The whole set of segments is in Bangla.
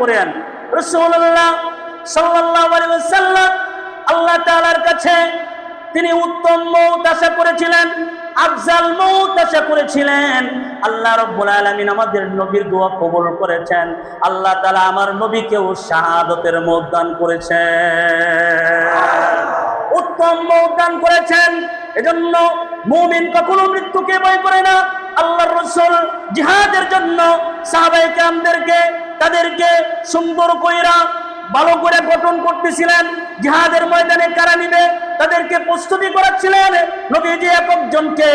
করেন। রাসূলুল্লাহ সাল্লাল্লাহু আলাইহি ওয়াসাল্লাম আল্লাহ তাআলার কাছে তিনি উত্তম মওত আশা করেছিলেন, আফজাল মওত আশা করেছিলেন। আল্লাহ রাব্বুল আলামিন আমাদের নবীর দোয়া কবুল করেছেন। আল্লাহ তাআলা আমার নবীকেও শাহাদাতের মওত দান করেছেন, উত্তম মওত দান করেছেন। এজন্য মুমিন কখনো মৃত্যুকে ভয় করে না। আল্লাহর রাসূল জিহাদের জন্য সাহাবায়ে কেরামদেরকে তাদেরকে সুন্দর কইরা ভালো করে গঠন করতেছিলেন। জিহাদের ময়দানে কারা নিবে তাদেরকে প্রস্তুতি করাচ্ছিলেন। নবীজি একজনকে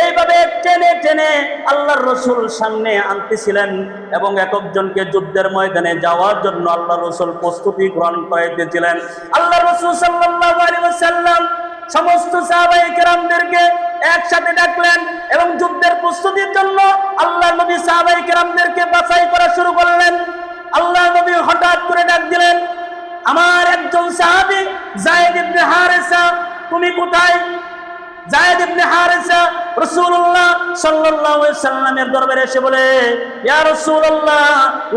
এইভাবে টেনে টেনে আল্লাহর রাসূল সামনে আনতেছিলেন এবং একজনকে যুদ্ধের ময়দানে যাওয়ার জন্য আল্লাহর রাসূল প্রস্তুতি গ্রহণ করাইতেছিলেন। আল্লাহর রাসূল সাল্লাল্লাহু আলাইহি ওয়াসাল্লাম সমস্ত সাহাবায়ে কেরামদেরকে একসাথে ডাকলেন এবং যুদ্ধের প্রস্তুতির জন্য আল্লাহর নবী সাহাবায়ে কেরামদেরকে বাছাই করা শুরু করলেন। আল্লাহর নবী হঠাৎ করে ডাক দিলেন, আমার একজন সাহাবী যায়েদ ইবনে হারেসা, তুমি কোথায়? যায়েদ ইবনে হারেসা রাসূলুল্লাহ সাল্লাল্লাহু আলাইহি সাল্লামের দরবারে এসে বলে, ইয়া রাসূলুল্লাহ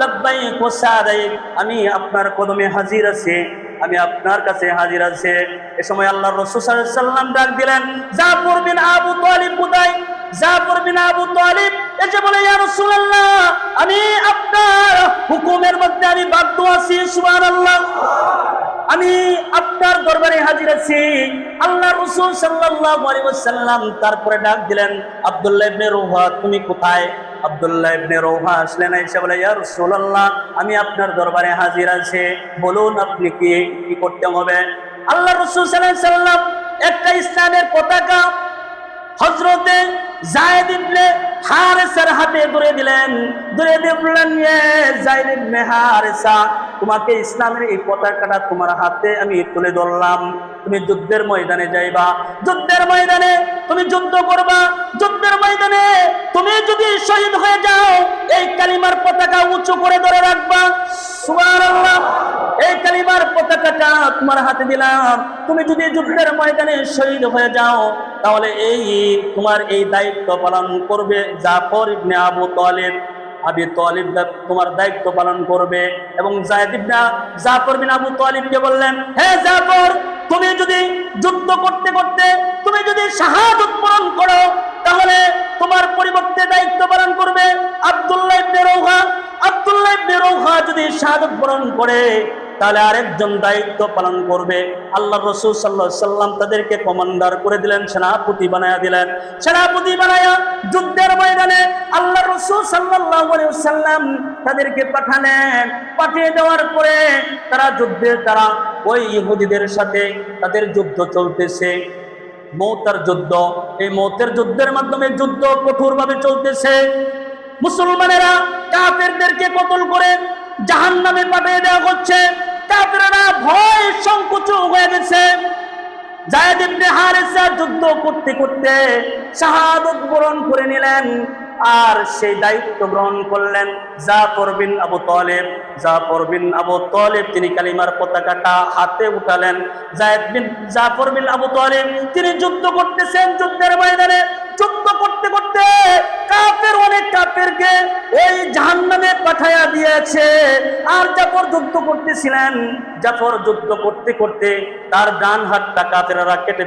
লাব্বাইক ওয়া সাদাইক, আমি আপনার কদমে হাজির আছি, আমি আপনার কাছে হাজির আছি। এই সময় আল্লাহর রাসূল সাল্লাল্লাহু আলাইহি সাল্লাম ডাক দিলেন, জাফর বিন আবু তালিব কোথায়? জাফর বিন আবু তালিব এসে বলে, ইয়া রাসূলুল্লাহ আমি আপনার হুকুমের মধ্যে আমি বাধ্য আছি, সুবহানাল্লাহ, আমি আপনার দরবারে হাজির আছি। আল্লাহ রাসূল সাল্লাল্লাহু আলাইহি ওয়াসাল্লাম তারপরে ডাক দিলেন, আব্দুল্লাহ ইবনে রওহা তুমি কোথায়? আব্দুল্লাহ ইবনে রওহা আসলেন, এসে বলে, ইয়া রাসূলুল্লাহ আমি আপনার দরবারে হাজির আছি, বলুন আপনি কি করতে হবে? আল্লাহ রাসূল সাল্লাল্লাহু আলাইহি ওয়াসাল্লাম একটা ইসলামের পতাকা হযরতে যায়েদ ইবনে হারেসার হাতে ধরে দিলেন, ধরে দিয়ে বললেন, যায়েদ ইবনে হারেসা তোমাকে ইসলামের এই পতাকাটা তোমার হাতে আমি তুলে ধরলাম, তুমি যুদ্ধের ময়দানে যাইবা, যুদ্ধের ময়দানে তুমি যুদ্ধ করবা, যুদ্ধের ময়দানে তুমি যদি শহীদ হয়ে যাও এই কালিমার পতাকা উঁচু করে ধরে রাখবা, সুবহানাল্লাহ, এই কালিমার পতাকাটা তোমার হাতে দিলাম, তুমি যদি যুদ্ধের ময়দানে শহীদ হয়ে যাও তাহলে এই তোমার এই দায়িত্ব পালন করবে জাফর ইবনে আবু তালিব, আবু তালিব তোমার দায়িত্ব পালন করবে। এবং জাফর বিন আবু তালিবকে বললেন, হে জাফর তুমি যদি যুদ্ধ করতে করতে তুমি যদি শাহাদাত বরণ করো তাহলে তোমার পরিবর্তে দায়িত্ব পালন করবে আব্দুল্লাহ ইবনে রওহা। আব্দুল্লাহ ইবনে রওহা যদি শাহাদাত বরণ করে তাহলে আরেকজন দায়িত্ব পালন করবে। আল্লাহর রাসূল সাল্লাল্লাহু আলাইহি ওয়াসাল্লাম তাদেরকে কমান্ডার করে দিলেন, সেনাপতি বানায়া দিলেন। সেনাপতি বানায়া যুদ্ধের ময়দানে আল্লাহর রাসূল সাল্লাল্লাহু আলাইহি ওয়াসাল্লাম তাদেরকে পাঠালেন। পাঠিয়ে দেওয়ার পরে তারা ওই ইহুদিদের সাথে তাদের যুদ্ধ চলতেছে, মওতের যুদ্ধ। এই মওতের যুদ্ধের মাধ্যমে যুদ্ধ কঠোরভাবে চলতেছে। মুসলমানেরা কাফেরদেরকে কতল করে জাহান্নামে পাঠিয়ে দেওয়া হচ্ছে। কাফেররা ভয় সংকুচ হয়ে গেছে। যায়েদ ইবনে হারেসা যুদ্ধ করতে করতে শাহাদাত বরণ করে নিলেন আর সেই দায়িত্ব গ্রহণ করলেন জাফর বিন আবু তালিব। জাফর বিন আবু তালিব তিনি কালিমার পতাকাটা হাতে উঠালেন। জাফর বিন আবু তালিব তিনি যুদ্ধ করতেছেন যুদ্ধের ময়দানে। যুদ্ধ করতে করতে অনেক কাফেরকে ওই জাহান্নামে পাঠায়া দিয়েছে। আর জাফর যুদ্ধ করতেছিলেন। জাফর যুদ্ধ করতে করতে তার ডান হাতটা কাফেররা কেটে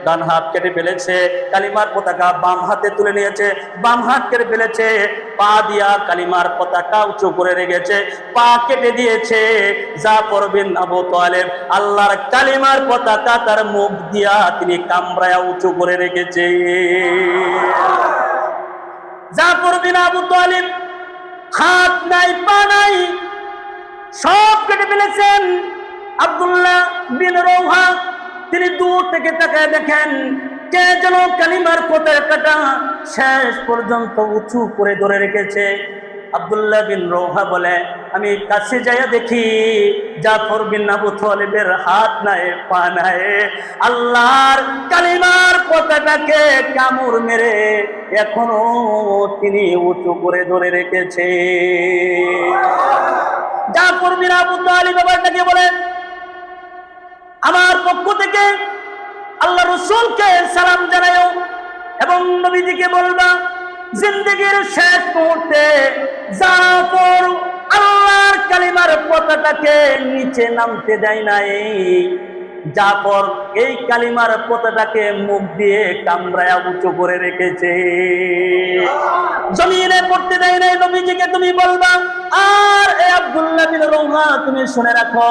ডান হাত কেটে ফেলেছে। কালিমার পতাকা বাম হাতে তুলে নিয়েছে, বাম হাত কেটে ফেলেছে। পা দিয়া কালিমার পতাকা উঁচু করে রেখেছে, পা কেটে দিয়েছে। জাফর বিন আবু তালিব আল্লাহর কালিমার পতাকা তার মুখ দিয়া তিনি কামড়ায়া উঁচু করে রেখেছে। জাফর বিন আবু তালিব হাত নাই পা নাই সব কেটে ফেলেছেন। আব্দুল্লাহ বিন রওহা তিনি দূর থেকে তাকায় দেখেন কে যেন কালিমার পতাকাটা শেষ পর্যন্ত উঁচু করে ধরে রেখেছে। আব্দুল্লাহ বিন রওহা বলে, আমি কাছে যাইয়া দেখি জাফর বিন আবু তালিবের হাত নাই পা নাই, আল্লাহর কালিমার পতাকাকে কামড় মেরে এখনো তিনি উঁচু করে ধরে রেখেছে। জাফর বিন আবু তালিব আবার তাকে বলেন, আমার পক্ষ থেকে আল্লাহ রাসূলকে সালাম জানাও এবং নবীজিকে বলবা জিন্দেগীর শেষ মুহূর্তে জাফর আল্লাহর কালিমার পতাকাকে নিচে নামতে দেয় নাই। জাফর এই কালিমার পতাকাকে মুখ দিয়ে কামড়ায়া উঁচু করে রেখেছে, জমিনে পড়তে দেয় নাই। নবীজিকে তুমি বলবা, আর এ আব্দুল্লাহ বিন রওহা তুমি শুনে রাখো,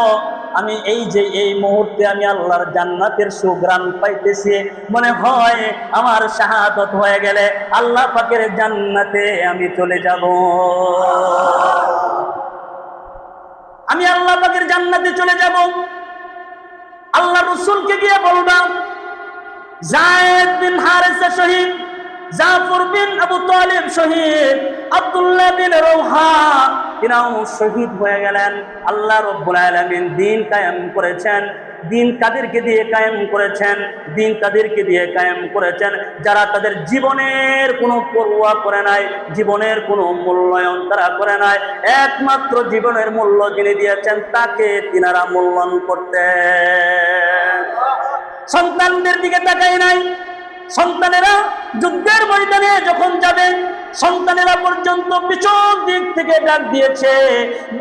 আমি এই মুহূর্তে আমি আল্লাহর জান্নাতের সুঘ্রাণ পাইতেছি, মনে হয় আমার শাহাদত হয়ে গেলে আল্লাহ পাকের জান্নাতে আমি চলে যাব, আমি আল্লাহ পাকের জান্নাতে চলে যাব। আল্লাহ রাসূলকে গিয়ে বলবা, যায়েদ বিন হারিসা শহীদ, জাফর বিন আবু তালিব শহীদ, আব্দুল্লাহ বিন রওহা এরাও শহীদ হয়ে গেলেন। আল্লাহ রাব্বুল আলামিন দ্বীন কায়েম করেছেন। দ্বীন কাদেরকে দিয়ে কায়েম করেছেন? দ্বীন তাদেরকে দিয়ে কায়েম করেছেন যারা তাদের জীবনের কোনো পরোয়া করে নাই, জীবনের কোনো মূল্যায়ন তারা করে নাই। একমাত্র জীবনের মূল্য যিনি দিয়েছেন তাকে তিনারা মূল্যায়ন করতেন। সন্তানদের দিকে তাকায় নাই। সন্তানেরা যুদ্ধের ময়দানে যখন যাবে, সন্তানেরা পর্যন্ত পিছন দিক থেকে ডাক দিয়েছে,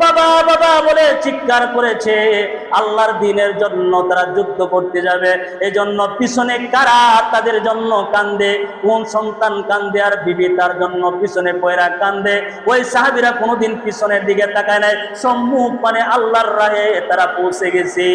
বাবা বাবা বলে চিৎকার করেছে। আল্লাহর দ্বীনের জন্য তারা যুদ্ধ করতে যাবে, এজন্য পিছনে কারা তাদের জন্য কান্দে? কোন সন্তান কান্দে আর বিবি তার জন্য পিছনে পয়রা কান্দে? ওই সাহাবীরা কোনোদিন পিছনের দিকে তাকায় নাই, সম্মুখ মানে আল্লাহর রাহে তারা পৌঁছে গেছে।